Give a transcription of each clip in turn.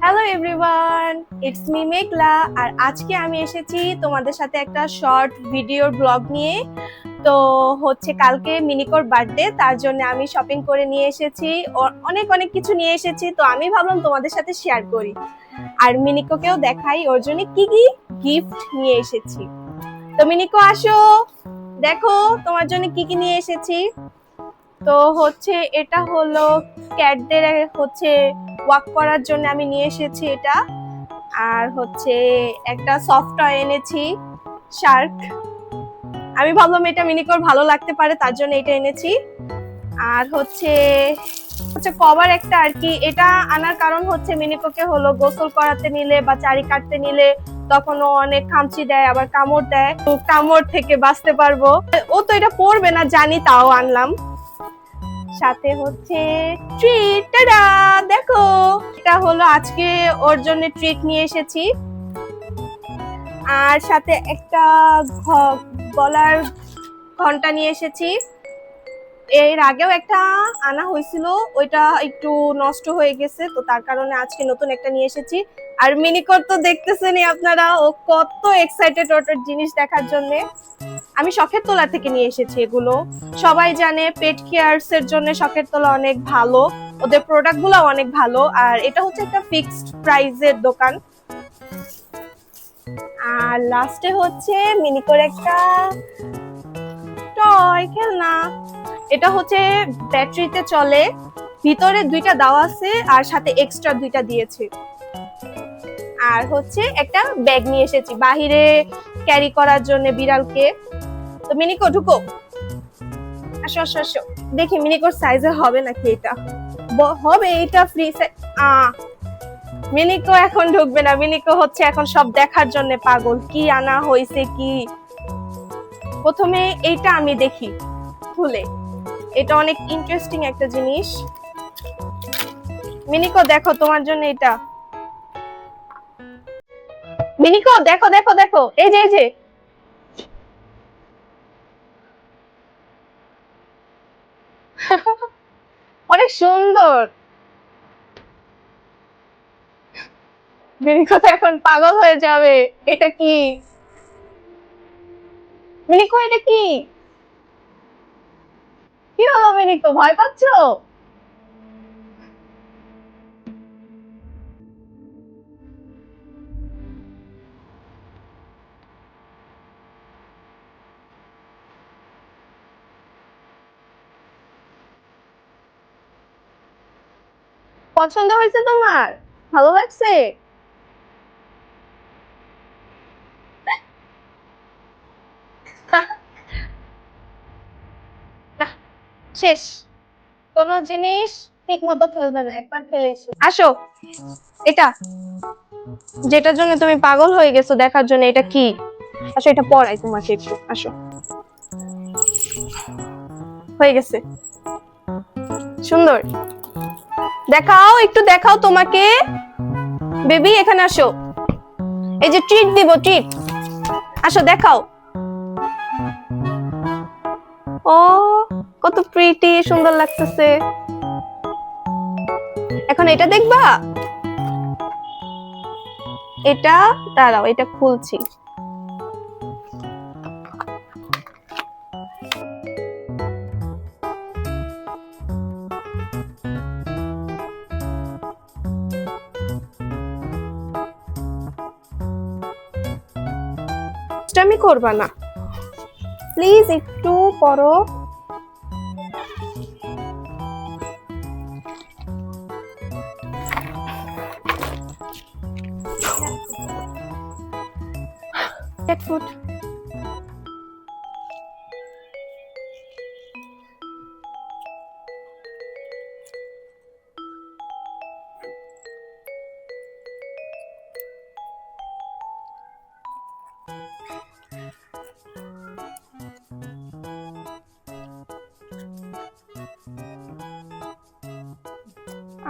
Hello everyone, it's me মেঘলা। আর আজকে আমি এসেছি তোমাদের সাথে একটা শর্ট ভিডিওর ব্লগ নিয়ে। তো হচ্ছে কালকে মিনিকোর বার্থডে, তার জন্য আমি শপিং করে নিয়ে এসেছি, অনেক অনেক কিছু নিয়ে এসেছি। তো আমি ভাবলাম তোমাদের সাথে শেয়ার করি আর মিনিকোকেও দেখাই ওর জন্য কি কি গিফট নিয়ে এসেছি। তো মিনিকো আসো, দেখো তোমার জন্য কি কি নিয়ে এসেছি। তো হচ্ছে এটা হলো ক্যাটদের হচ্ছে ওয়াক করার জন্য আমি নিয়ে এসেছি এটা। আর হচ্ছে একটা সফট টয় এনেছি, শার্ক। আমি ভাবলাম এটা মিনিকোর ভালো লাগতে পারে, তার জন্য এটা এনেছি। আর হচ্ছে হচ্ছে কভার একটা আর কি। এটা আনার কারণ হচ্ছে মিনিকোকে হলো গোসল করাতে নিলে বা চারি কাটতে নিলে তখন ও অনেক খামচি দেয়, আবার কামড় দেয়, তো কামড় থেকে বাঁচতে পারবো। ও তো এটা পরবে না জানি, তাও আনলাম। সাথে হচ্ছে ট্রিট, টাডা দেখো, এটা হলো আজকে ওর জন্য ট্রিট নিয়ে এসেছি। আর সাথে একটা গলার ঘন্টা নিয়ে এসেছি। এর আগেও একটা আনা হয়েছিল, ওইটা একটু নষ্ট হয়ে গেছে, তো তার কারণে আজকে নতুন একটা নিয়ে এসেছি। আর মিনিকোর তো দেখতেছেনই আপনারা, ও কত এক্সাইটেড ওটার জিনিস দেখার জন্য। আমি শখের তোলা থেকে নিয়ে এসেছি এগুলো। সবাই জানে পেট কেয়ারস এর জন্য শখের তোলা অনেক ভালো, ওদের প্রোডাক্ট গুলো অনেক ভালো। আর এটা হচ্ছে একটা ফিক্সড প্রাইসের দোকান। আর লাস্টে হচ্ছে মিনিকোর একটা টয় খেলনা। এটা হচ্ছে ব্যাটারিতে চলে, ভিতরে দুইটা দেওয়া আছে আর সাথে এক্সট্রা দুইটা দিয়েছে। আর হচ্ছে একটা ব্যাগ নিয়ে এসেছি বাহিরে ক্যারি করার জন্য বিড়ালকে। তো মিনিকো ঢুকো, আসো আসো আসো, দেখি মিনিকোর সাইজে হবে নাকি। এটা হবে, এটা ফ্রি সাইজ। মিনিকো এখন ঢুকবে না, মিনিকো হচ্ছে এখন সব দেখার জন্য পাগল, কি আনা হয়েছে কি। প্রথমে এইটা আমি দেখি খুলে, এটা অনেক ইন্টারেস্টিং একটা জিনিস। মিনিকো দেখো তোমার জন্য এটা। মিনিকো দেখো দেখো দেখো, এই যে এই যে অনেক সুন্দর। মিনিকো তো এখন পাগল হয়ে যাবে। এটা কি মিনিকো, এটা কি? কি হলো মিনিকো, ভয় পাচ্ছো? পছন্দ হয়েছে তোমার? ভালো লাগছে? না, শেষ। কোন জিনিস ঠিক মতো ফেলবে না, একবার ফেলেছি। আসো, এটা যেটার জন্য তুমি পাগল হয়ে গেছো দেখার জন্য, এটা কি? আসো, এটা পড়াই তোমাকে একটু, আসো। হয়ে গেছে, সুন্দর। দেখাও, একটু দেখাও তোমাকে। বেবি এখানে আসো, এই যে ট্রিট দিব, ট্রিট। আসো দেখাও। ও কত প্রিটি, সুন্দর লাগতেছে। এখন এটা দেখবা, এটা দাঁড়াও, এটা খুলছি। আমি করবা না প্লিজ, একটু পড়ো। ফুট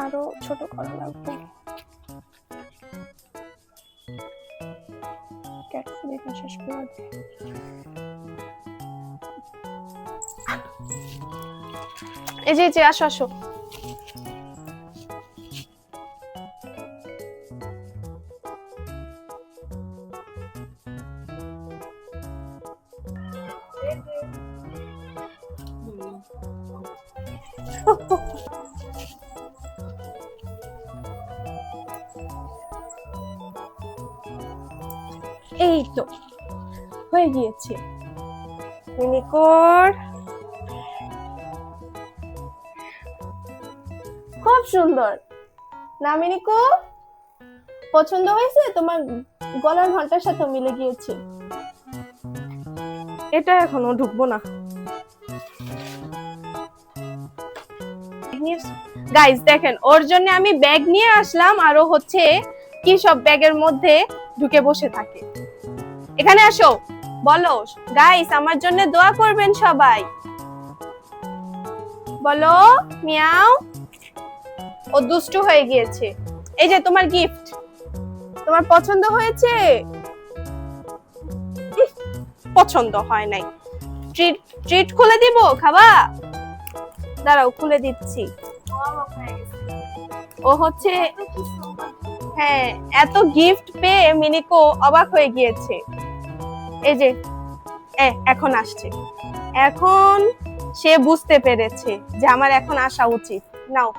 আরো ছোট করা লাগবে। শেষ করে এই যে আসো আসো। এই তো হয়ে গিয়েছে মিনিকোর। খুব সুন্দর না মিনিকো? পছন্দ হয়েছে? তোমার গলার ঘন্টার সাথে মিলে গিয়েছে। এটা এখনো ঢুকবো না। গাইস দেখেন, ওর জন্য আমি ব্যাগ নিয়ে আসলাম, আর ও হচ্ছে কি সব ব্যাগের মধ্যে ঢুকে বসে থাকে। এখানে আসো, বলো গাইস আমার জন্য দোয়া করবেন সবাই, বলো মিয়াও। ও দুষ্টু হয়ে গিয়েছে। এই যে তোমার গিফট, তোমার পছন্দ হয়েছে? পছন্দ হয় নাই। ট্রিট ট্রিট খুলে দিব, খাবা? দাঁড়াও খুলে দিচ্ছি। ও হচ্ছে, হ্যাঁ এত গিফট পেয়ে মিনিকো অবাক হয়ে গিয়েছে। এই যে এখন আসছে, এখন সে বুঝতে পেরেছে যে আমার এখন আসা উচিত। নাও।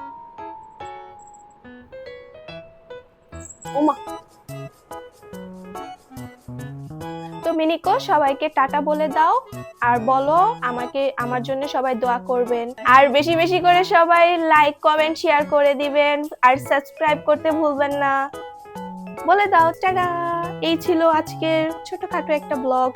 ওমা, তো মিনিকো সবাইকে টাটা বলে দাও, আর বলো আমাকে, আমার জন্য সবাই দোয়া করবেন, আর বেশি বেশি করে সবাই লাইক কমেন্ট শেয়ার করে দিবেন, আর সাবস্ক্রাইব করতে ভুলবেন না। বলে দাও টাটা। এই ছিল আজকের ছোটখাটো একটা ব্লগ।